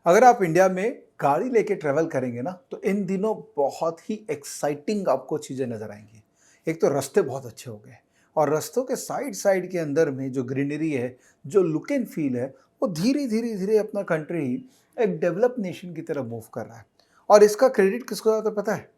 अगर आप इंडिया में गाड़ी लेके ट्रैवल करेंगे ना तो इन दिनों बहुत ही एक्साइटिंग आपको चीज़ें नज़र आएंगी। एक तो रास्ते बहुत अच्छे हो गए और रास्तों के साइड साइड के अंदर में जो ग्रीनरी है, जो लुक एंड फील है, वो धीरे धीरे धीरे अपना कंट्री एक डेवलप नेशन की तरफ मूव कर रहा है। और इसका क्रेडिट किसको जाता है पता है?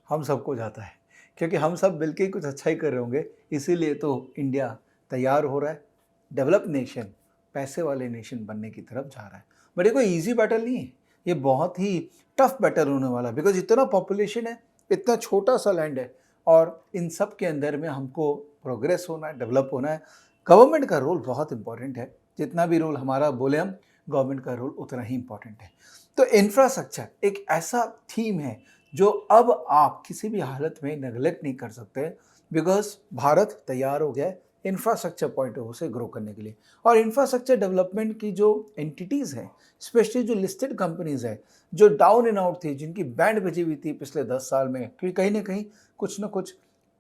हम सबको जाता है, क्योंकि हम सब मिलके ही कुछ अच्छा ही कर रहे होंगे। इसीलिए तो इंडिया तैयार हो रहा है, डेवलप नेशन, पैसे वाले नेशन बनने की तरफ जा रहा है। बट ये कोई ईजी बैटल नहीं है, ये बहुत ही टफ बैटल होने वाला है। बिकॉज इतना पॉपुलेशन है, इतना छोटा सा लैंड है, और इन सब के अंदर में हमको प्रोग्रेस होना है, डेवलप होना है। गवर्नमेंट का रोल बहुत इंपॉर्टेंट है। जितना भी रोल हमारा बोले हम, गवर्नमेंट का रोल उतना ही इंपॉर्टेंट है। तो इंफ्रास्ट्रक्चर एक ऐसा थीम है जो अब आप किसी भी हालत में नेगलेक्ट नहीं कर सकते, बिकॉज भारत तैयार हो गया है इंफ्रास्ट्रक्चर पॉइंट ऑफ व्यू से ग्रो करने के लिए। और इंफ्रास्ट्रक्चर डेवलपमेंट की जो एंटिटीज़ हैं, स्पेशली जो लिस्टेड कंपनीज है, जो डाउन एंड आउट थी, जिनकी बैंड बजी हुई थी पिछले 10 साल में, क्योंकि कहीं ना कहीं कुछ ना कुछ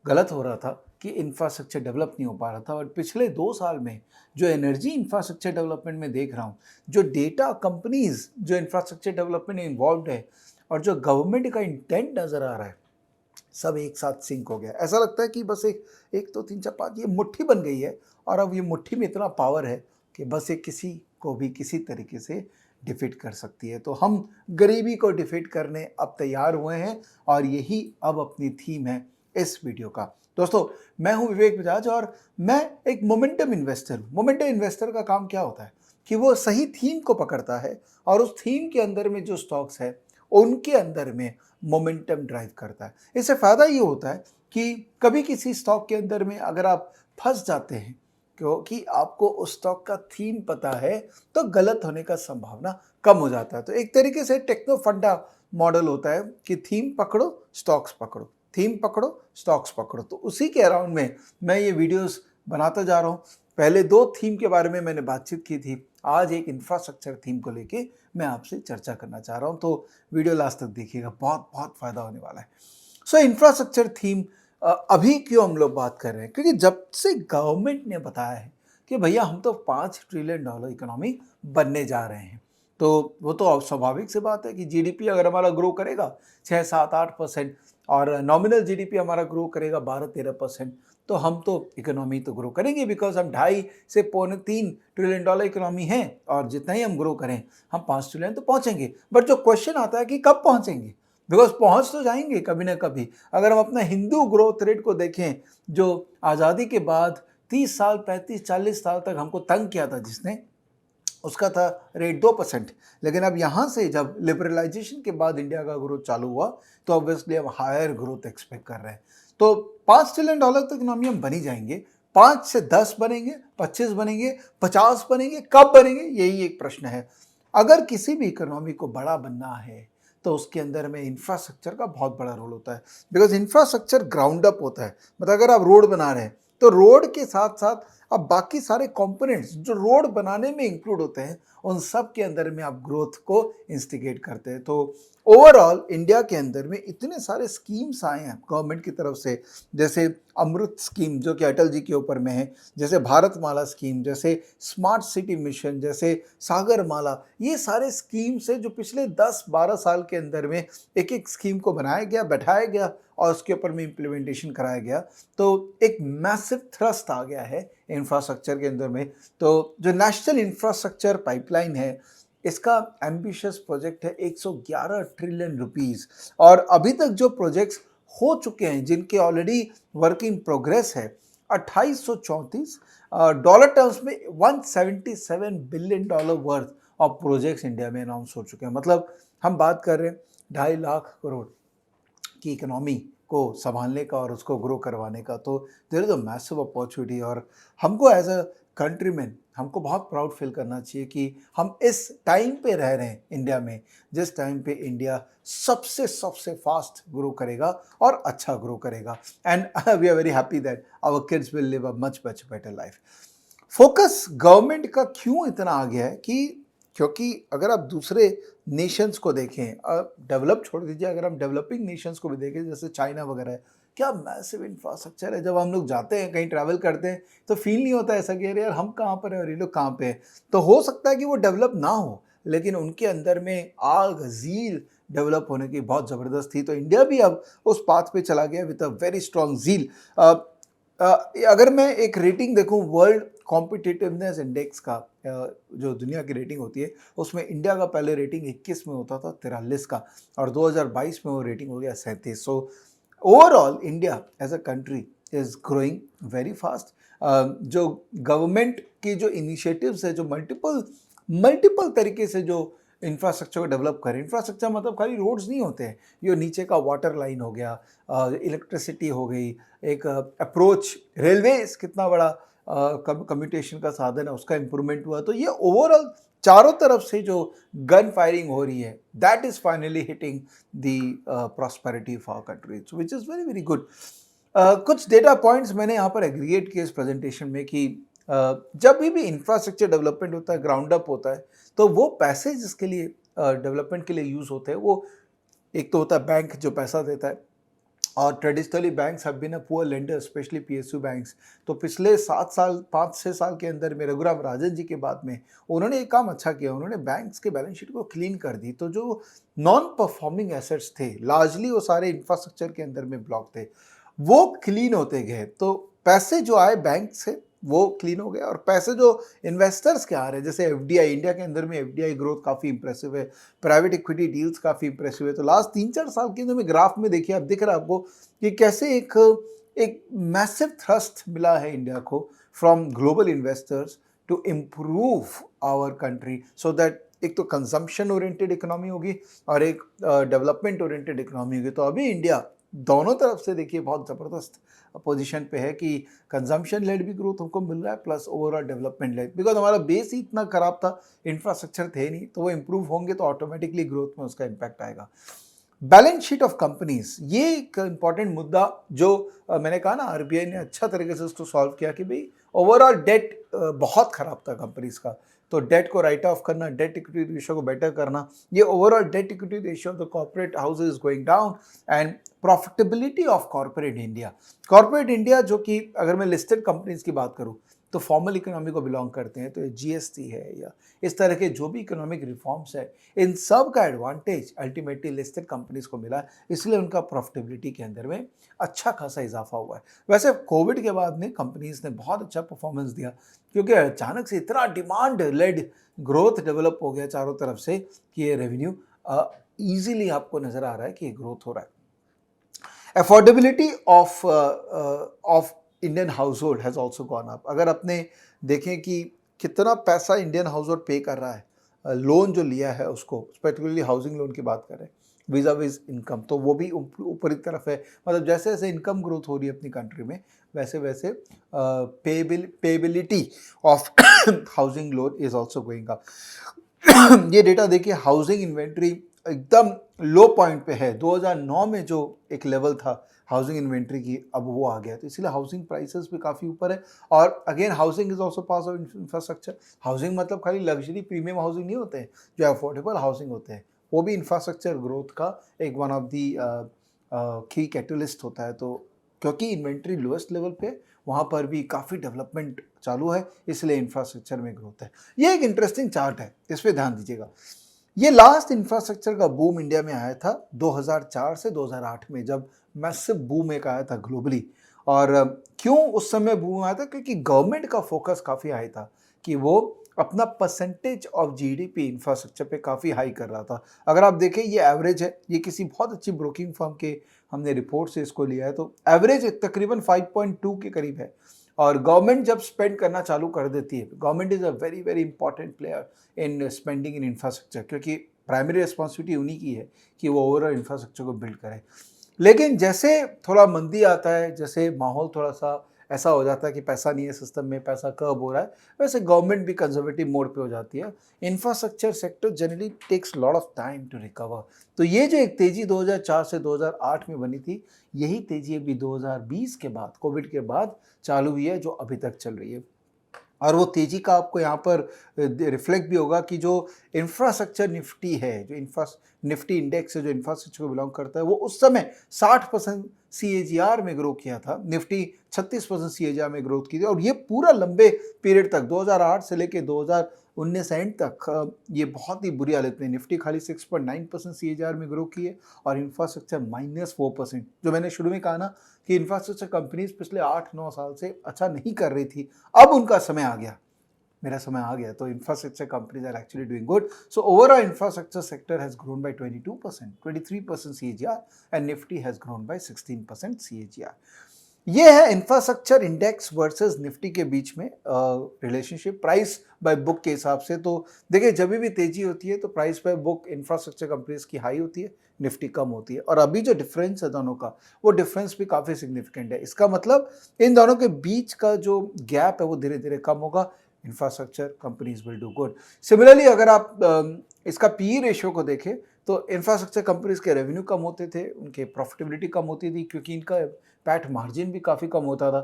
गलत हो रहा था कि इंफ्रास्ट्रक्चर डेवलप नहीं हो पा रहा था। और पिछले 2 साल में जो एनर्जी इंफ्रास्ट्रक्चर डेवलपमेंट में देख रहा हूँ, जो डेटा कंपनीज जो इंफ्रास्ट्रक्चर डेवलपमेंट में इन्वॉल्व है, और जो गवर्नमेंट का इंटेंट नज़र आ रहा है, सब एक साथ सिंक हो गया। ऐसा लगता है कि बस एक एक तो तीन चार पाँच ये मुट्ठी बन गई है, और अब ये मुट्ठी में इतना पावर है कि बस ये किसी को भी किसी तरीके से डिफीट कर सकती है। तो हम गरीबी को डिफीट करने अब तैयार हुए हैं, और यही अब अपनी थीम है इस वीडियो का। दोस्तों, मैं हूं विवेक बजाज, और मैं एक मोमेंटम इन्वेस्टर हूं। मोमेंटम इन्वेस्टर का काम क्या होता है कि वो सही थीम को पकड़ता है, और उस थीम के अंदर में जो स्टॉक्स है उनके अंदर में मोमेंटम ड्राइव करता है। इससे फ़ायदा ये होता है कि कभी किसी स्टॉक के अंदर में अगर आप फंस जाते हैं, क्योंकि आपको उस स्टॉक का थीम पता है, तो गलत होने का संभावना कम हो जाता है। तो एक तरीके से टेक्नो फंडा मॉडल होता है कि थीम पकड़ो, स्टॉक्स पकड़ो, थीम पकड़ो, स्टॉक्स पकड़ो। तो उसी के अराउंड में मैं ये वीडियोस बनाता जा रहा हूँ। पहले 2 थीम के बारे में मैंने बातचीत की थी, आज एक इंफ्रास्ट्रक्चर थीम को लेके मैं आपसे चर्चा करना चाह रहा हूँ। तो वीडियो लास्ट तक देखिएगा, बहुत बहुत फायदा होने वाला है। सो इंफ्रास्ट्रक्चर थीम अभी क्यों हम लोग बात कर रहे हैं? क्योंकि जब से गवर्नमेंट ने बताया है कि भैया हम तो $5 ट्रिलियन इकोनॉमी बनने जा रहे हैं, तो वो तो अब स्वाभाविक सी बात है कि जीडीपी अगर हमारा ग्रो करेगा 6-7-8%, और नॉमिनल जीडीपी हमारा ग्रो करेगा 12-13%, तो हम तो इकोनॉमी तो ग्रो करेंगे, बिकॉज हम 2.5 से 3 ट्रिलियन इकोनॉमी है, और जितना ही हम ग्रो करें हम 5 ट्रिलियन तो पहुंचेंगे। बट जो क्वेश्चन आता है कि कब पहुंचेंगे, बिकॉज पहुंच तो जाएंगे कभी ना कभी। अगर हम अपना हिंदू ग्रोथ रेट को देखें, जो आज़ादी के बाद 30 साल 35-40 साल तक हमको तंग किया था जिसने, उसका था रेट 2%। लेकिन अब यहाँ से जब लिबरलाइजेशन के बाद इंडिया का ग्रोथ चालू हुआ, तो ऑब्वियसली हम हायर ग्रोथ एक्सपेक्ट कर रहे हैं। तो $5 ट्रिलियन तक इकोनॉमी हम बनी जाएंगे। 5 से 10 बनेंगे, 25 बनेंगे, 50 बनेंगे, कब बनेंगे, यही एक प्रश्न है। अगर किसी भी इकोनॉमी को बड़ा बनना है, तो उसके अंदर में इंफ्रास्ट्रक्चर का बहुत बड़ा रोल होता है। बिकॉज इंफ्रास्ट्रक्चर ग्राउंड अप होता है। मतलब अगर आप रोड बना रहे हैं, तो रोड के साथ साथ अब बाकी सारे कंपोनेंट्स जो रोड बनाने में इंक्लूड होते हैं, उन सब के अंदर में आप ग्रोथ को इंस्टिगेट करते हैं। तो ओवरऑल इंडिया के अंदर में इतने सारे स्कीम्स आए हैं गवर्नमेंट की तरफ से, जैसे अमृत स्कीम जो कि अटल जी के ऊपर में है, जैसे भारतमाला स्कीम, जैसे स्मार्ट सिटी मिशन, जैसे सागर माला। ये सारे स्कीम्स हैं जो पिछले 10-12 साल के अंदर में एक एक स्कीम को बनाया गया, बैठाया गया, और उसके ऊपर में इम्प्लीमेंटेशन कराया गया। तो एक मैसिव थ्रस्ट आ गया है इंफ्रास्ट्रक्चर के अंदर में। तो जो नेशनल इंफ्रास्ट्रक्चर पाइपलाइन है, इसका एम्बिशियस प्रोजेक्ट है 111 ट्रिलियन रुपीस। और अभी तक जो प्रोजेक्ट्स हो चुके हैं, जिनके ऑलरेडी वर्क इन प्रोग्रेस है, 2834, डॉलर टर्म्स में $177 billion worth of projects India में अनाउंस हो चुके हैं। मतलब हम बात कर रहे हैं 2.5 लाख करोड़ की इकोनॉमी को संभालने का और उसको ग्रो करवाने का। तो there is a massive opportunity, और हमको एज अ कंट्रीमैन हमको बहुत प्राउड फील करना चाहिए कि हम इस टाइम पे रह रहे हैं इंडिया में, जिस टाइम पे इंडिया सबसे सबसे फास्ट ग्रो करेगा और अच्छा ग्रो करेगा। And we are very happy that our kids will live a much much better life. Focus government का क्यों इतना आ गया है कि, क्योंकि अगर आप दूसरे नेशंस को देखें, डेवलप छोड़ दीजिए, अगर हम डेवलपिंग नेशंस को भी देखें, जैसे चाइना वगैरह है, क्या मैसिव इंफ्रास्ट्रक्चर है। जब हम लोग जाते हैं, कहीं ट्रैवल करते हैं, तो फील नहीं होता ऐसा कि अरे यार हम कहाँ पर हैं और ये लोग कहाँ पे हैं। तो हो सकता है कि वो डेवलप ना हो, लेकिन उनके अंदर में आग ज़ील डेवलप होने की बहुत ज़बरदस्त थी। तो इंडिया भी अब उस पाथ पे चला गया with a very strong zeal. अगर मैं एक रेटिंग देखूँ वर्ल्ड कॉम्पिटिटिवनेस इंडेक्स का, जो दुनिया की रेटिंग होती है, उसमें इंडिया का पहले रेटिंग 21 में होता था 43 का, और 2022 में वो रेटिंग हो गया 37। So overall India as a country is growing very fast. जो गवर्नमेंट की जो इनिशिएटिव्स है, जो मल्टीपल मल्टीपल तरीके से जो इंफ्रास्ट्रक्चर को डेवलप करें, इंफ्रास्ट्रक्चर मतलब खाली रोड्स नहीं होते हैं, ये नीचे का वाटर लाइन हो गया, इलेक्ट्रिसिटी हो गई, एक अप्रोच रेलवेज कितना बड़ा कम्युनिकेशन का साधन है, उसका इम्प्रूवमेंट हुआ। तो ये ओवरऑल चारों तरफ से जो गन फायरिंग हो रही है, that is finally hitting the prosperity of our country, which is very very good. कुछ डेटा पॉइंट्स मैंने यहाँ पर एग्रीगेट किए इस प्रेजेंटेशन में कि जब भी इंफ्रास्ट्रक्चर डेवलपमेंट होता है, ग्राउंड अप होता है, तो वो पैसे जिसके लिए डेवलपमेंट के लिए यूज़ होते हैं, वो एक तो होता है बैंक जो पैसा देता है, और traditionally banks have been a poor lender, specially PSU banks. तो पिछले 7 साल 5-6 साल के अंदर में रघुराम राजन जी के बाद में उन्होंने एक काम अच्छा किया, उन्होंने बैंक्स के बैलेंस शीट को क्लीन कर दी। तो जो नॉन परफॉर्मिंग एसेट्स थे, लार्जली वो सारे इंफ्रास्ट्रक्चर के अंदर में ब्लॉक थे, वो क्लीन होते गए। तो पैसे जो आए बैंक से वो क्लीन हो गए, और पैसे जो इन्वेस्टर्स के आ रहे हैं, जैसे एफडीआई, इंडिया के अंदर में एफडीआई ग्रोथ काफ़ी इंप्रेसिव है, प्राइवेट इक्विटी डील्स काफ़ी इंप्रेसिव है। तो लास्ट 3-4 साल के अंदर में ग्राफ में देखिए, आप दिख रहा है आपको कि कैसे एक एक मैसिव थ्रस्ट मिला है इंडिया को from global investors to improve our country, so that एक तो कंजम्पशन ओरिएंटेड इकोनॉमी होगी और एक डेवलपमेंट ओरिएंटेड इकोनॉमी होगी। तो अभी इंडिया दोनों तरफ से देखिए बहुत ज़बरदस्त पोजीशन पे है कि कंजम्पशन लेड भी ग्रोथ हमको मिल रहा है, plus overall development led, because हमारा बेस ही इतना खराब था, इंफ्रास्ट्रक्चर थे नहीं, तो वो इंप्रूव होंगे तो ऑटोमेटिकली ग्रोथ में उसका इम्पैक्ट आएगा। बैलेंस शीट ऑफ कंपनीज, ये एक इंपॉर्टेंट मुद्दा जो मैंने कहा ना, आरबीआई ने अच्छा तरीके से उसको सॉल्व किया कि भाई ओवरऑल डेट बहुत खराब था कंपनीज का, तो डेट को राइट ऑफ करना, डेट इक्विटी रेशियो को बेटर करना, ये overall date equity ratio of the corporate house is going down, and profitability of corporate India जो कि अगर मैं लिस्टेड कंपनीज की बात करूं तो फॉर्मल इकोनॉमी को बिलोंग करते हैं, तो जीएसटी है या इस तरह के जो भी इकोनॉमिक रिफॉर्म्स है, इन सब का एडवांटेज अल्टीमेटली लिस्टेड कंपनीज को मिला, इसलिए उनका प्रॉफिटेबिलिटी के अंदर में अच्छा खासा इजाफा हुआ है। वैसे कोविड के बाद में कंपनीज ने बहुत अच्छा परफॉर्मेंस दिया, क्योंकि अचानक से इतना डिमांड लेड ग्रोथ डेवलप हो गया चारों तरफ से कि ये रेवेन्यू ईजिली आपको नजर आ रहा है कि ये ग्रोथ हो रहा है। Affordability of Indian house hold has also gone up. अगर अपने देखें कि कितना पैसा इंडियन हाउस होल्ड पे कर रहा है, लोन जो लिया है उसको, पर्टिकुलरली हाउसिंग लोन की बात करें, विजा विज इनकम, तो वो भी ऊपर की तरफ है। मतलब जैसे जैसे इनकम ग्रोथ हो रही है अपनी कंट्री में, वैसे वैसे पेबिलिटी of housing loan is also going up. ये डेटा देखिए, हाउसिंग इन्वेंट्री एकदम लो पॉइंट पे है। 2009 में जो एक लेवल था हाउसिंग इन्वेंट्री की, अब वो आ गया, तो इसलिए हाउसिंग प्राइसेस भी काफ़ी ऊपर है। और again housing is also part of infrastructure. Housing मतलब खाली लग्जरी प्रीमियम हाउसिंग नहीं होते हैं, जो अफोर्डेबल हाउसिंग होते हैं, वो भी इंफ्रास्ट्रक्चर ग्रोथ का एक वन ऑफ दी की कैटलिस्ट होता है। तो क्योंकि इन्वेंट्री लोएस्ट लेवल पे, वहाँ पर भी काफ़ी डेवलपमेंट चालू है, इसलिए इंफ्रास्ट्रक्चर में ग्रोथ है। ये एक इंटरेस्टिंग चार्ट है, इस पर ध्यान दीजिएगा। ये लास्ट इंफ्रास्ट्रक्चर का बूम इंडिया में आया था 2004 से 2008 में, जब मैसिव बूम एक आया था ग्लोबली। और क्यों उस समय बूम आया था? क्योंकि गवर्नमेंट का फोकस काफ़ी हाई था कि वो अपना परसेंटेज ऑफ जीडीपी इंफ्रास्ट्रक्चर पे काफ़ी हाई कर रहा था। अगर आप देखें, ये एवरेज है, ये किसी बहुत अच्छी ब्रोकिंग फर्म के हमने रिपोर्ट से इसको लिया है, तो एवरेज तकरीबन 5.2 के करीब है। और गवर्नमेंट जब स्पेंड करना चालू कर देती है, government is a very very important player in spending in infrastructure, क्योंकि प्राइमरी रिस्पॉन्सिबिलिटी उन्हीं की है कि वो ओवरऑल इंफ्रास्ट्रक्चर को बिल्ड करें। लेकिन जैसे थोड़ा मंदी आता है, जैसे माहौल थोड़ा सा ऐसा हो जाता है कि पैसा नहीं है सिस्टम में, पैसा कर्ब हो रहा है, वैसे गवर्नमेंट भी कंजर्वेटिव मोड पे हो जाती है। Infrastructure sector generally takes lot of time to recover. तो ये जो एक तेज़ी 2004 से 2008 में बनी थी, यही तेज़ी अभी 2020 के बाद, कोविड के बाद चालू हुई है, जो अभी तक चल रही है। और वो तेज़ी का आपको यहाँ पर रिफ्लेक्ट भी होगा कि जो इंफ्रास्ट्रक्चर निफ्टी है, जो निफ्टी इंडेक्स है जो इंफ्रास्ट्रक्चर को बिलोंग करता है, वो उस समय 60% CAGR में ग्रो किया था। निफ्टी 36% CAGR में ग्रोथ की थी, और ये पूरा लंबे पीरियड तक 2008 से लेके 19 एंड तक ये बहुत ही बुरी हालत में, निफ्टी खाली 6.9% CAGR में ग्रो की है और इंफ्रास्ट्रक्चर -4%। जो मैंने शुरू में कहा ना कि इंफ्रास्ट्रक्चर कंपनीज पिछले 8-9 साल से अच्छा नहीं कर रही थी, अब उनका समय आ गया, मेरा समय आ गया, तो infrastructure companies are actually doing good. So overall infrastructure sector has grown by 22%, 23% CAGR and Nifty has grown by 16% CAGR। ये है इंफ्रास्ट्रक्चर इंडेक्स वर्सेस निफ्टी के बीच में रिलेशनशिप प्राइस बाय बुक के हिसाब से। तो देखिए, जब भी तेजी होती है तो price by book infrastructure companies की हाई होती है, निफ्टी कम होती है, और अभी जो डिफरेंस है दोनों का, वो डिफरेंस भी काफ़ी सिग्निफिकेंट है। इसका मतलब इन दोनों के बीच का जो गैप है वो धीरे धीरे कम होगा, infrastructure companies will do good. Similarly अगर आप इसका पीई रेशियो को देखें तो इंफ्रास्ट्रक्चर कंपनीज के रेवेन्यू कम होते थे, उनके प्रॉफिटेबिलिटी कम होती थी, क्योंकि इनका पैट मार्जिन भी काफ़ी कम होता था।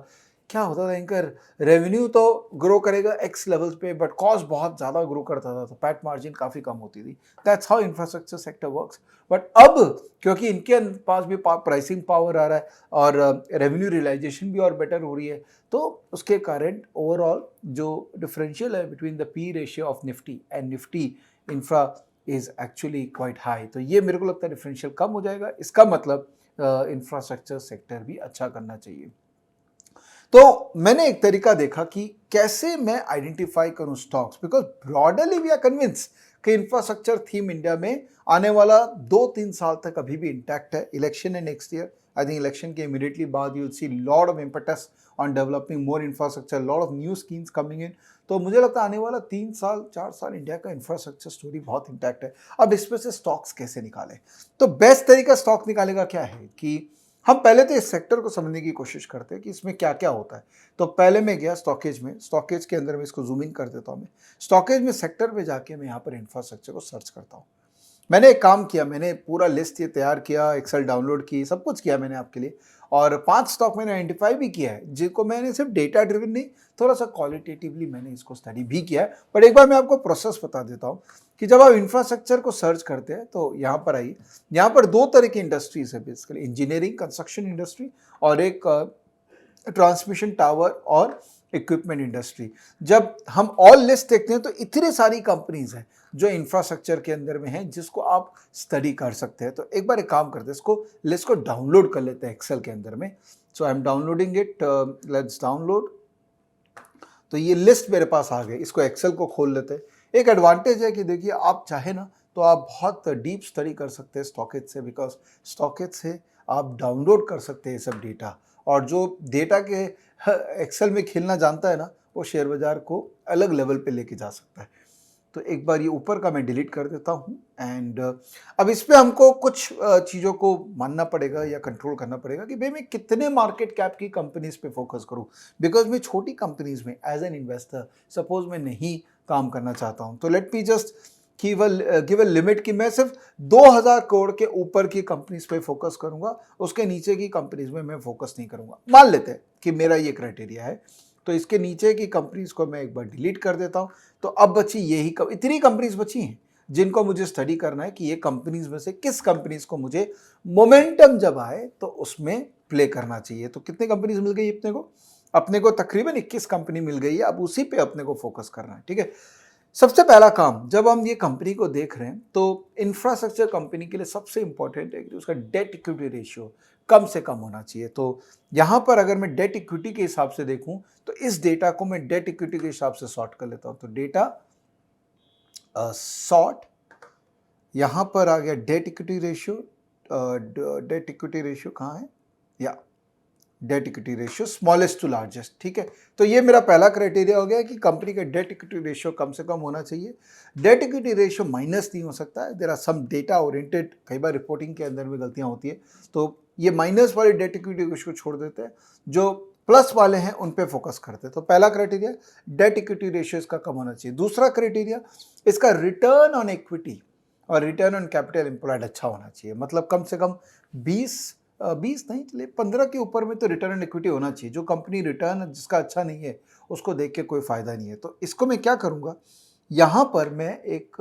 क्या होता था, इनका रेवेन्यू तो ग्रो करेगा एक्स लेवल्स पे, बट कॉस्ट बहुत ज़्यादा ग्रो करता था, तो पैट मार्जिन काफ़ी कम होती थी। That's how infrastructure sector works. But अब क्योंकि इनके पास भी प्राइसिंग पावर आ रहा है और रेवेन्यू रियलाइजेशन भी और बेटर हो रही है, तो उसके कारण ओवरऑल जो डिफरेंशियल है between the P ratio of Nifty and Nifty infra is actually quite high. तो ये मेरे को लगता है डिफरेंशियल कम हो जाएगा, इसका मतलब इंफ्रास्ट्रक्चर सेक्टर भी अच्छा करना चाहिए। तो मैंने एक तरीका देखा कि कैसे मैं आइडेंटिफाई करूं stocks, because broadly we are convince कि इंफ्रास्ट्रक्चर थीम इंडिया में आने वाला 2-3 साल तक अभी भी इंटैक्ट है। इलेक्शन है next year, I think election के इमीडिएटली बाद you see lot of impetus on developing more infrastructure, lot of new schemes coming in. तो मुझे लगता है आने वाला 3-4 साल इंडिया का इंफ्रास्ट्रक्चर स्टोरी बहुत इंटैक्ट है। अब इसमें से स्टॉक्स कैसे निकालें, तो बेस्ट तरीका स्टॉक निकालेगा क्या है कि हम पहले तो इस सेक्टर को समझने की कोशिश करते हैं कि इसमें क्या क्या होता है। तो पहले मैं गया स्टॉकेज में, स्टॉकेज के अंदर मैं इसको जूम इन कर देता हूँ। मैं स्टॉकेज में सेक्टर पे जाके मैं यहाँ पर इंफ्रास्ट्रक्चर को सर्च करता हूँ। मैंने एक काम किया, मैंने पूरा लिस्ट ये तैयार किया, एक्सेल डाउनलोड की, सब कुछ किया मैंने आपके लिए, और 5 स्टॉक मैंने आइडेंटिफाई भी किया है, जिनको मैंने सिर्फ डेटा ड्रिवन नहीं, थोड़ा सा क्वालिटेटिवली मैंने इसको स्टडी भी किया है। बट एक बार मैं आपको प्रोसेस बता देता हूँ कि जब आप इंफ्रास्ट्रक्चर को सर्च करते हैं तो यहाँ पर आइए, यहाँ पर 2 तरह की इंडस्ट्रीज है बेसिकली, इंजीनियरिंग कंस्ट्रक्शन इंडस्ट्री और एक ट्रांसमिशन टावर और इक्विपमेंट इंडस्ट्री। जब हम ऑल लिस्ट देखते हैं तो इतनी सारी कंपनीज हैं जो इंफ्रास्ट्रक्चर के अंदर में हैं, जिसको आप स्टडी कर सकते हैं। तो एक बार एक काम करते हैं, इसको लिस्ट को डाउनलोड कर लेते हैं एक्सेल के अंदर में। So I am downloading it, let's download. तो ये लिस्ट मेरे पास आ गई, इसको एक्सेल को खोल लेते हैं। एक एडवांटेज है कि देखिए, आप चाहे ना तो आप बहुत डीप स्टडी कर सकते हैं स्टॉकेज से, बिकॉज स्टॉकेज से आप डाउनलोड कर सकते हैं सब डेटा, और जो डेटा के एक्सेल में खेलना जानता है ना, वो शेयर बाजार को अलग लेवल पे लेके जा सकता है। तो एक बार ये ऊपर का मैं डिलीट कर देता हूँ एंड अब इस पे हमको कुछ चीज़ों को मानना पड़ेगा या कंट्रोल करना पड़ेगा कि भाई मैं कितने मार्केट कैप की कंपनीज पे फोकस करूँ, बिकॉज मैं छोटी कंपनीज में एज एन इन्वेस्टर सपोज मैं नहीं काम करना चाहता हूँ, तो let me just give a limit कि मैं सिर्फ 2000 करोड़ के ऊपर की कंपनीज पे फोकस करूंगा, उसके नीचे की कंपनीज में मैं फोकस नहीं करूंगा। मान लेते हैं कि मेरा ये क्राइटेरिया है, तो इसके नीचे की कंपनीज को मैं एक बार डिलीट कर देता हूं। तो अब बची यही इतनी कंपनीज बची हैं जिनको मुझे स्टडी करना है कि ये कंपनीज में से किस कंपनीज को मुझे मोमेंटम जब आए तो उसमें प्ले करना चाहिए। तो कितनी कंपनीज मिल गई अपने को तकरीबन 21 कंपनी मिल गई है। अब उसी पे अपने को फोकस करना है, ठीक है। सबसे पहला काम, जब हम ये कंपनी को देख रहे हैं तो इंफ्रास्ट्रक्चर कंपनी के लिए सबसे इंपॉर्टेंट है कि उसका डेट इक्विटी रेशियो कम से कम होना चाहिए। तो यहाँ पर अगर मैं डेट इक्विटी के हिसाब से देखूं तो इस डेटा को मैं डेट इक्विटी के हिसाब से सॉर्ट कर लेता हूं। तो डेटा सॉर्ट, यहाँ पर आ गया debt equity ratio. Debt equity ratio कहाँ है, या debt equity ratio smallest to largest, ठीक है। तो ये मेरा पहला क्राइटेरिया हो गया कि कंपनी का डेट इक्विटी रेशियो कम से कम होना चाहिए। डेट इक्विटी रेशियो माइनस नहीं हो सकता है, there are some data oriented, कई बार रिपोर्टिंग के अंदर में गलतियां होती है, तो ये माइनस वाले डेट इक्विटी रेशियो को छोड़ देते हैं, जो प्लस वाले हैं उन पे फोकस करते हैं। तो पहला क्राइटेरिया डेट इक्विटी रेशियो इसका कम होना चाहिए। दूसरा क्राइटेरिया, इसका रिटर्न ऑन इक्विटी और रिटर्न ऑन कैपिटल एम्प्लॉयड अच्छा होना चाहिए, मतलब कम से कम 20 नहीं चले 15 के ऊपर में तो रिटर्न ऑन इक्विटी होना चाहिए। जो कंपनी रिटर्न जिसका अच्छा नहीं है उसको देख के कोई फ़ायदा नहीं है। तो इसको मैं क्या करूँगा, यहाँ पर मैं एक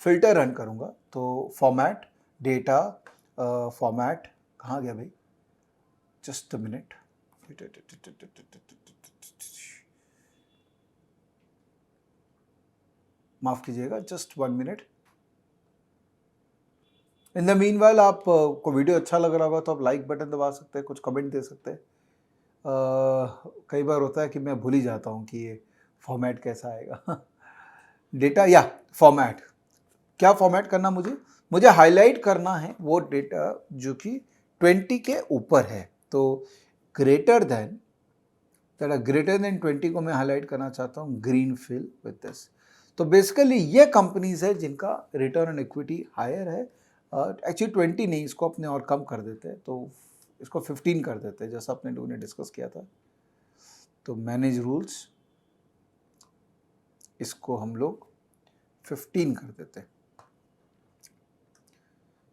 फ़िल्टर रन करूँगा। तो फॉर्मेट डेटा, फॉर्मेट कहाँ गया भाई, जस्ट अ मिनट, माफ़ कीजिएगा, just 1 minute. In the mean while आप को वीडियो अच्छा लग रहा होगा तो आप लाइक बटन दबा सकते हैं, कुछ कमेंट दे सकते हैं। कई बार होता है कि मैं भूल ही जाता हूँ कि ये फॉर्मेट कैसा आएगा। डेटा या फॉर्मेट, क्या फॉर्मेट करना मुझे हाईलाइट करना है वो डेटा जो कि 20 के ऊपर है। तो ग्रेटर देन 20 को मैं हाईलाइट करना चाहता हूँ, ग्रीन फिल विद दिस। तो बेसिकली ये कंपनीज है जिनका रिटर्न ऑन इक्विटी हायर है। एक्चुअली 20 नहीं, इसको अपने और कम कर देते हैं, तो इसको 15 कर देते हैं जैसा अपने लोगों ने डिस्कस किया था। तो मैनेज रूल्स, इसको हम लोग 15 कर देते हैं,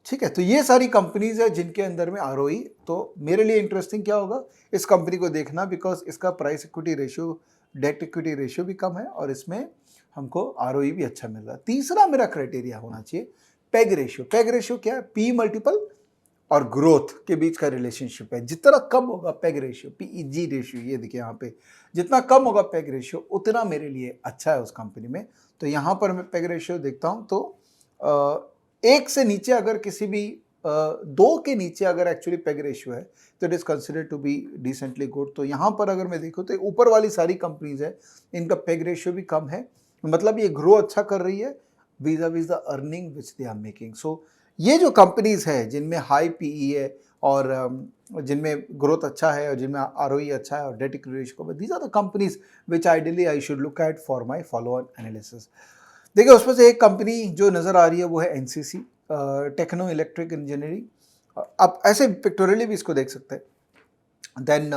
ठीक है। तो ये सारी कंपनीज है जिनके अंदर में आरओई, तो मेरे लिए इंटरेस्टिंग क्या होगा इस कंपनी को देखना, बिकॉज इसका price equity ratio, debt equity ratio भी कम है और इसमें हमको आरओई भी अच्छा मिल रहा है। तीसरा मेरा क्राइटेरिया होना चाहिए पेग रेशियो। पेग रेशियो क्या है? पी मल्टीपल और ग्रोथ के बीच का रिलेशनशिप है। जितना कम होगा पेग रेशियो, पीईजी रेशियो, ये देखिए यहाँ पे, जितना कम होगा पेग रेशियो उतना मेरे लिए अच्छा है उस कंपनी में। तो यहाँ पर मैं पेग रेशियो देखता हूँ, तो एक से नीचे अगर किसी भी 2 के नीचे अगर एक्चुअली पेग रेशियो है तो it is considered to be decently good. तो यहाँ पर अगर मैं देखूँ तो ऊपर वाली सारी कंपनीज है इनका पेग रेशियो भी कम है, मतलब ये ग्रो अच्छा कर रही है vis-a-vis the earning which they are making. So ये जो कंपनीज है जिनमें हाई पीई है और जिनमें ग्रोथ अच्छा है और जिनमें आरओई अच्छा है और debt equity ratio, these are the companies which ideally I should look at for my follow on analysis. देखिए उसमें से एक कंपनी जो नज़र आ रही है वो है एनसीसी, टेक्नो इलेक्ट्रिक इंजीनियरिंग। आप ऐसे पिक्टोरियली भी इसको देख सकते हैं। देन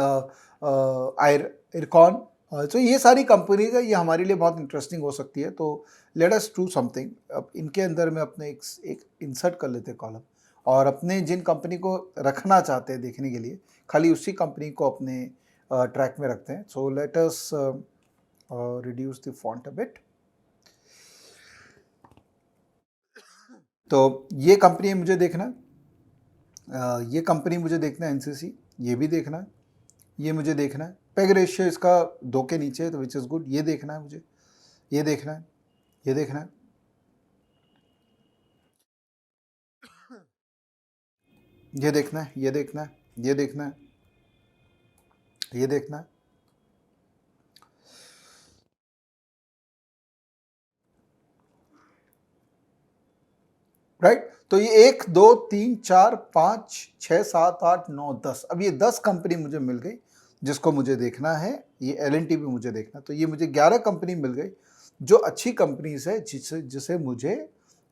आयरकॉन। तो ये सारी कंपनीज है, ये हमारे लिए बहुत इंटरेस्टिंग हो सकती है। तो लेट अस डू समथिंग। अब इनके अंदर में अपने एक इंसर्ट कर लेते हैं कॉलम, और अपने जिन कंपनी को रखना चाहते हैं देखने के लिए खाली उसी कंपनी को अपने ट्रैक में रखते हैं। So let us reduce the font a bit. तो ये कंपनी मुझे देखना है, ये कंपनी मुझे देखना है एनसीसी, ये भी देखना है, ये मुझे देखना है। पेग रेशियो इसका 2 के नीचे है तो विच इज़ गुड, ये देखना है मुझे, ये देखना है, ये देखना है, ये देखना है, ये देखना है, ये देखना है, ये देखना है। राइट। तो ये 1 2 3 4 5 6 7 8 9 10, अब ये 10 कंपनी मुझे मिल गई जिसको मुझे देखना है। ये एलएनटी भी मुझे देखना, तो ये मुझे 11 कंपनी मिल गई जो अच्छी कंपनीज है जिसे जिसे मुझे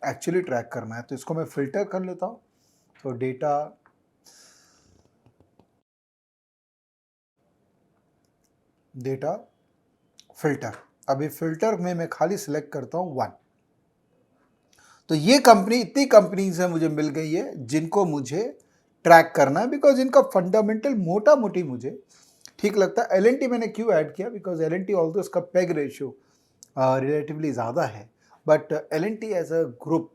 एक्चुअली ट्रैक करना है। तो इसको मैं फिल्टर कर लेता हूँ। तो डेटा फिल्टर, अभी फिल्टर में मैं खाली सिलेक्ट करता हूँ 1। तो ये कंपनी, इतनी कंपनीज है मुझे मिल गई है जिनको मुझे ट्रैक करना है, बिकॉज इनका फंडामेंटल मोटा मोटी मुझे ठीक लगता है। एलएनटी मैंने क्यों ऐड किया, बिकॉज एलएनटी ऑल्दो इसका पेग रेशियो रिलेटिवली ज़्यादा है, but L and T as a group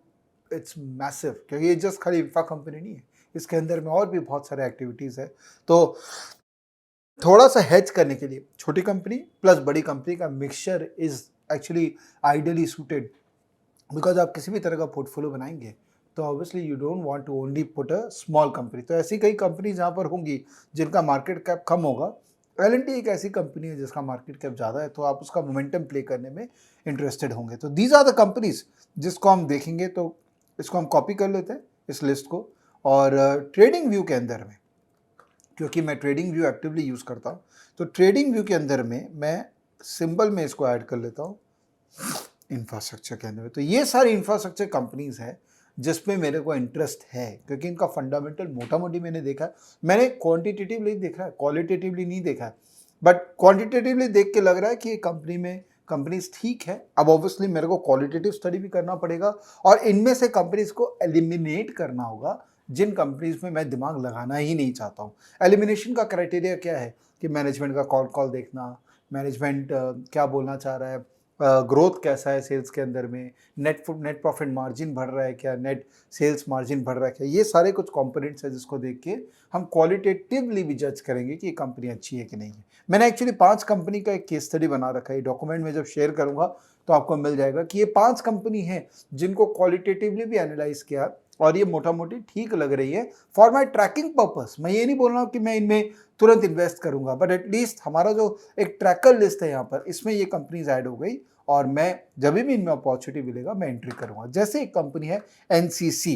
it's massive, क्योंकि ये जस्ट खाली इंफ्रा कंपनी नहीं है, इसके अंदर में और भी बहुत सारे एक्टिविटीज़ है। तो थोड़ा सा हेज करने के लिए छोटी कंपनी प्लस बड़ी कंपनी का mixture is actually ideally suited, because आप किसी भी तरह का पोर्टफोलियो बनाएंगे तो obviously you don't want to only put a small company. तो ऐसी कई कंपनी जहाँ पर होंगी जिनका मार्केट कैप कम होगा, एलएनटी एक ऐसी कंपनी है जिसका मार्केट कैप ज़्यादा है, तो आप उसका मोमेंटम प्ले करने में इंटरेस्टेड होंगे। तो दीज आर द कंपनीज जिसको हम देखेंगे। तो इसको हम कॉपी कर लेते हैं इस लिस्ट को, और ट्रेडिंग व्यू के अंदर में, क्योंकि मैं ट्रेडिंग व्यू एक्टिवली यूज़ करता हूँ, तो ट्रेडिंग व्यू के अंदर में मैं सिंबल में इसको ऐड कर लेता हूँ इंफ्रास्ट्रक्चर के अंदर में। तो ये सारी इंफ्रास्ट्रक्चर कंपनीज हैं जिसमें मेरे को इंटरेस्ट है, क्योंकि इनका फंडामेंटल मोटा मोटी मैंने देखा है। मैंने क्वांटिटेटिवली देखा है, क्वालिटेटिवली नहीं देखा है, बट क्वांटिटेटिवली देख के लग रहा है कि ये कंपनी में कंपनीज ठीक है। अब ऑब्वियसली मेरे को क्वालिटेटिव स्टडी भी करना पड़ेगा और इनमें से कंपनीज को एलिमिनेट करना होगा जिन कंपनीज में मैं दिमाग लगाना ही नहीं चाहता हूँ। एलिमिनेशन का क्राइटेरिया क्या है कि मैनेजमेंट का कॉल देखना, मैनेजमेंट क्या बोलना चाह रहा है, ग्रोथ कैसा है सेल्स के अंदर में, नेट प्रॉफिट मार्जिन बढ़ रहा है क्या, नेट सेल्स मार्जिन बढ़ रहा है क्या, ये सारे कुछ कंपोनेंट्स है जिसको देख के हम क्वालिटेटिवली भी जज करेंगे कि ये कंपनी अच्छी है कि नहीं है। मैंने एक्चुअली 5 कंपनी का एक केस स्टडी बना रखा है, डॉक्यूमेंट में जब शेयर करूंगा तो आपको मिल जाएगा कि ये 5 कंपनी हैं जिनको क्वालिटेटिवली भी एनालाइज किया और ये मोटा मोटी ठीक लग रही है फॉर माई ट्रैकिंग पर्पस। मैं ये नहीं बोल रहा हूँ कि मैं इनमें तुरंत इन्वेस्ट करूंगा, बट एटलीस्ट हमारा जो एक ट्रैकर लिस्ट है यहाँ पर, इसमें ये कंपनीज ऐड हो गई और मैं जब भी इनमें अपॉर्चुनिटी मिलेगा मैं एंट्री करूंगा। जैसे एक कंपनी है एनसीसी,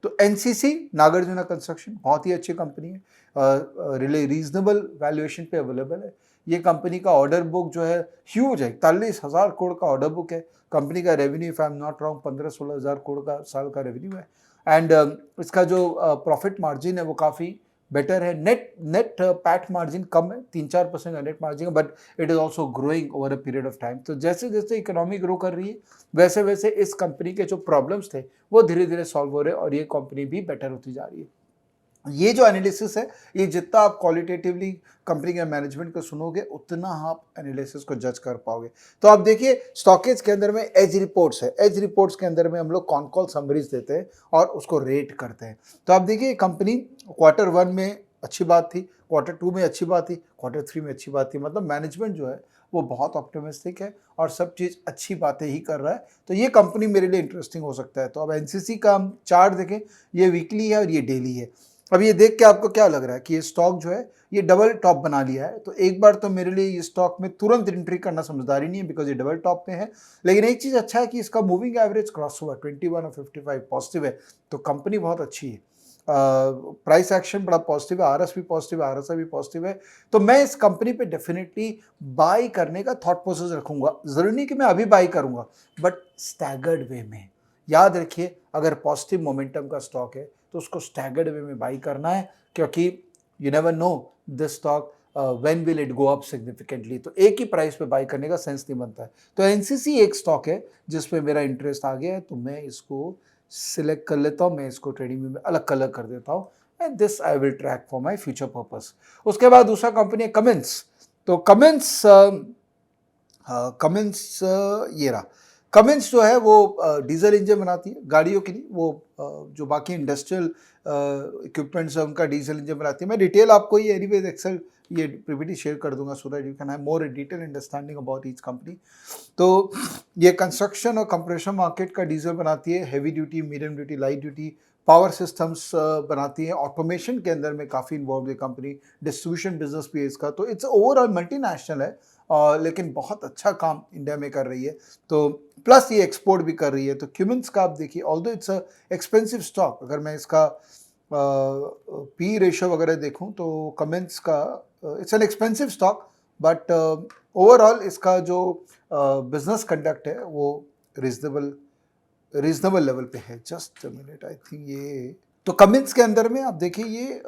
तो एनसीसी नागार्जुना कंस्ट्रक्शन बहुत ही अच्छी कंपनी है, रिले रीजनेबल वैल्यूएशन पे अवेलेबल है। ये कंपनी का ऑर्डर बुक जो है ह्यूज है, 41,000 करोड़ का ऑर्डर बुक है। कंपनी का revenue if I am not wrong 15-16 हज़ार करोड़ का साल का रेवेन्यू है। एंड इसका जो प्रॉफिट मार्जिन है वो काफ़ी बेटर है। नेट पैट मार्जिन कम है, 3-4% का नेट मार्जिन है, but it is also growing over a period of time. तो जैसे जैसे इकोनॉमी ग्रो कर रही है वैसे वैसे इस कंपनी के जो प्रॉब्लम्स थे वो धीरे धीरे सॉल्व हो रहे हैं और ये कंपनी भी बेटर होती जा रही है। ये जो एनालिसिस है, ये जितना आप क्वालिटेटिवली कंपनी के मैनेजमेंट को सुनोगे उतना आप एनालिसिस को जज कर पाओगे। तो आप देखिए स्टॉकेज के अंदर में एज रिपोर्ट्स है, एज रिपोर्ट्स के अंदर में हम लोग कॉन कॉल समरीज देते हैं और उसको रेट करते हैं। तो आप देखिए कंपनी Q1 में अच्छी बात थी, Q2 में अच्छी बात थी, Q3 में अच्छी बात थी, मतलब मैनेजमेंट जो है वो बहुत ऑप्टिमिस्टिक है और सब चीज़ अच्छी बातें ही कर रहा है। तो ये कंपनी मेरे लिए इंटरेस्टिंग हो सकता है। तो अब एनसीसी का हम चार्ट देखें, ये वीकली है और ये डेली है। अब ये देख के आपको क्या लग रहा है कि ये स्टॉक जो है ये डबल टॉप बना लिया है, तो एक बार तो मेरे लिए ये स्टॉक में तुरंत एंट्री करना समझदारी नहीं है बिकॉज ये डबल टॉप पे है। लेकिन एक चीज़ अच्छा है कि इसका मूविंग एवरेज क्रॉस हुआ 21 और 55 पॉजिटिव है, तो कंपनी बहुत अच्छी है। प्राइस एक्शन बड़ा पॉजिटिव है, आरएस भी पॉजिटिव है, आरएसआई भी पॉजिटिव है। तो मैं इस कंपनी पे डेफिनेटली बाई करने का थॉट प्रोसेस रखूंगा। जरूरी नहीं कि मैं अभी बाई करूंगा, बट स्टैगर्ड वे में। याद रखिए अगर पॉजिटिव मोमेंटम का स्टॉक है तो उसको स्टैगर्ड वे में बाई करना है, क्योंकि you never know this stock when will it go up significantly. तो एक ही प्राइस पे बाई करने का सेंस नहीं बनता है। तो एनसीसी एक स्टॉक है जिसपे मेरा इंटरेस्ट आ गया है, तो मैं इसको सिलेक्ट कर लेता हूँ, मैं इसको ट्रेडिंग में अलग कलर कर देता हूँ and this I will track for my future purpose. उसके बाद दूसरा कंपनी है कमिंस। तो कमिंस ये रहा। कमिंस जो है वो डीजल इंजन बनाती है गाड़ियों के लिए, वो जो बाकी इंडस्ट्रियल इक्विपमेंट्स है उनका डीजल इंजन बनाती है। मैं डिटेल आपको ये एनीवेज एक्सेल ये पीपीटी शेयर कर दूंगा so that you can have more detail understanding about each company. तो ये कंस्ट्रक्शन और कंप्रेशर मार्केट का डीजल बनाती है, heavy duty, medium duty, light duty power systems बनाती है। ऑटोमेशन के अंदर में काफ़ी इन्वॉल्व है कंपनी, डिस्ट्रीब्यूशन बिजनेस भी है इसका। तो इट्स ओवरऑल मल्टीनेशनल है लेकिन बहुत अच्छा काम इंडिया में कर रही है। तो प्लस ये एक्सपोर्ट भी कर रही है। तो क्यूमिंस का आप देखिए, although it's a expensive stock, अगर मैं इसका पी रेशियो वगैरह देखूं तो कमिंस का it's an expensive stock, but overall इसका जो बिजनेस कंडक्ट है वो रीजनेबल लेवल पे है। Just a minute, I think ये तो कमिंस के अंदर में आप देखिए ये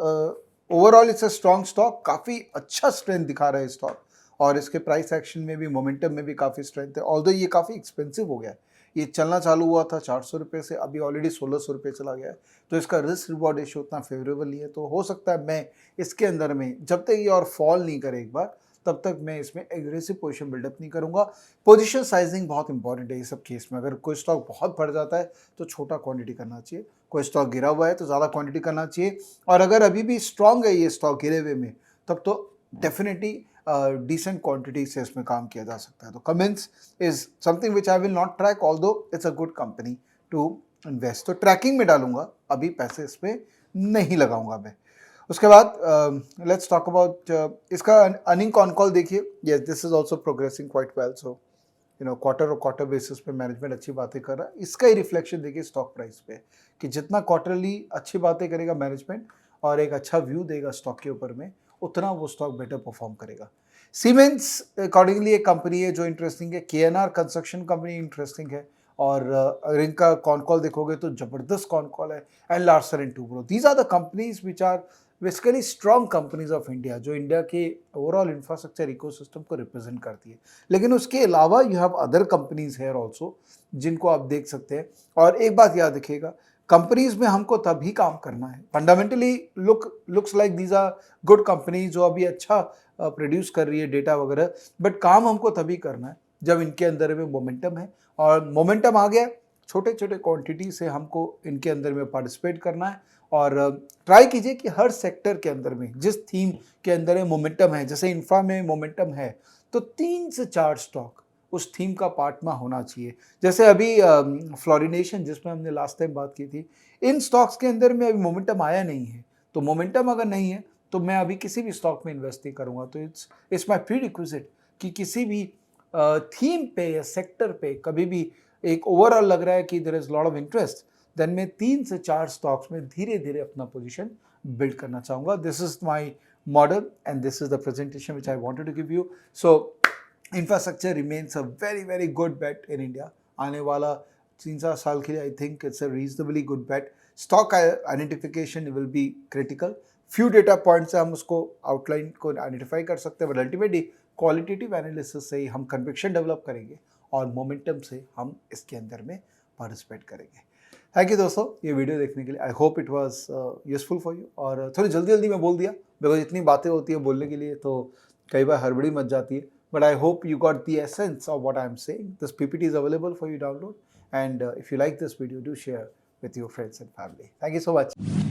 overall it's a strong stock, काफ़ी अच्छा स्ट्रेंथ दिखा रहा है स्टॉक और इसके प्राइस एक्शन में भी मोमेंटम में भी काफ़ी स्ट्रेंथ है। ऑल्दो ये काफ़ी एक्सपेंसिव हो गया है, ये चलना चालू हुआ था 400 रुपये से, अभी ऑलरेडी 1600 रुपये चला गया है। तो इसका रिस्क रिवॉर्ड रेशियो उतना फेवरेबल नहीं है। तो हो सकता है मैं इसके अंदर में जब तक ये और फॉल नहीं करे एक बार, तब तक मैं इसमें एग्रेसिव पोजीशन बिल्डअप नहीं करूंगा। पोजीशन साइजिंग बहुत इंपॉर्टेंट है ये सब केस में। अगर कोई स्टॉक बहुत बढ़ जाता है तो छोटा क्वांटिटी करना चाहिए, कोई स्टॉक गिरा हुआ है तो ज़्यादा क्वांटिटी करना चाहिए, और अगर अभी भी स्ट्रांग है ये स्टॉक गिरे हुए में तब तो डेफिनेटली डिसेंट क्वांटिटी से इसमें काम किया जा सकता है। तो Cummins is something which I will not track, although it's a good company to invest. तो ट्रैकिंग में डालूंगा, अभी पैसे इस पर नहीं लगाऊंगा मैं। उसके बाद लेट्स टॉक अबाउट इसका अर्निंग कॉन कॉल देखिए। Yes, this is also progressing quite well. So you know quarter basis पे मैनेजमेंट अच्छी बातें कर रहा है। इसका ही रिफ्लेक्शन देखिए स्टॉक प्राइस पे कि जितना क्वार्टरली अच्छी बातें करेगा मैनेजमेंट और एक अच्छा व्यू देगा स्टॉक के ऊपर में, उतना वो स्टॉक बेटर परफॉर्म करेगा। सीमेंस अकॉर्डिंगली एक कंपनी है जो इंटरेस्टिंग है। केएनआर कंस्ट्रक्शन कंपनी इंटरेस्टिंग है और अगर इनका कॉन कॉल देखोगे तो जबरदस्त कॉन कॉल है। And Larsen and Toubro, these are the companies which are basically strong companies of India, जो इंडिया के ओवरऑल इंफ्रास्ट्रक्चर इकोसिस्टम को रिप्रेजेंट करती है। लेकिन उसके अलावा you have other companies here also जिनको आप देख सकते हैं। और एक बात याद रखिएगा, कंपनीज में हमको तभी काम करना है, fundamentally looks like these are good companies जो अभी अच्छा प्रोड्यूस कर रही है डेटा वगैरह, बट काम हमको तभी करना है जब इनके अंदर में मोमेंटम है। और मोमेंटम आ गया, छोटे छोटे क्वांटिटी से हमको इनके अंदर में पार्टिसिपेट करना है और ट्राई कीजिए कि हर सेक्टर के अंदर में जिस थीम के अंदर में मोमेंटम है, जैसे इंफ्रा में मोमेंटम है तो 3 से 4 स्टॉक उस थीम का पार्ट में होना चाहिए। जैसे अभी फ्लोरिनेशन जिसमें हमने लास्ट टाइम बात की थी, इन स्टॉक्स के अंदर में अभी मोमेंटम आया नहीं है, तो मोमेंटम अगर नहीं है तो मैं अभी किसी भी स्टॉक में इन्वेस्ट नहीं करूँगा। तो इट्स माय प्रीरिक्विजिट कि किसी भी थीम पे या सेक्टर पे कभी भी एक ओवरऑल लग रहा है कि there is lot of interest, then मैं 3 से 4 स्टॉक्स में धीरे-धीरे अपना पोजीशन बिल्ड करना चाहूँगा। This is my model and this is the presentation which I wanted to give you. So infrastructure remains a very very good bet in India. आने वाला 3-4 साल के लिए I think it's a reasonably good bet. Stock identification will be critical. Few data points से हम उसको outline को identify कर सकते हैं, बट अल्टीमेटली क्वालिटेटिव एनालिसिस से ही हम कन्विक्शन डेवलप करेंगे और मोमेंटम से हम इसके अंदर में पार्टिसिपेट करेंगे। थैंक यू दोस्तों ये वीडियो देखने के लिए। I hope it was useful for you. और थोड़ी जल्दी जल्दी मैं बोल दिया बिकॉज इतनी बातें होती है बोलने के लिए तो कई बार हड़बड़ी मच जाती है, but I hope you got the essence of what I'm saying. This PPT is available for you to download, and if you like this video, do share with your friends and family. Thank you so much.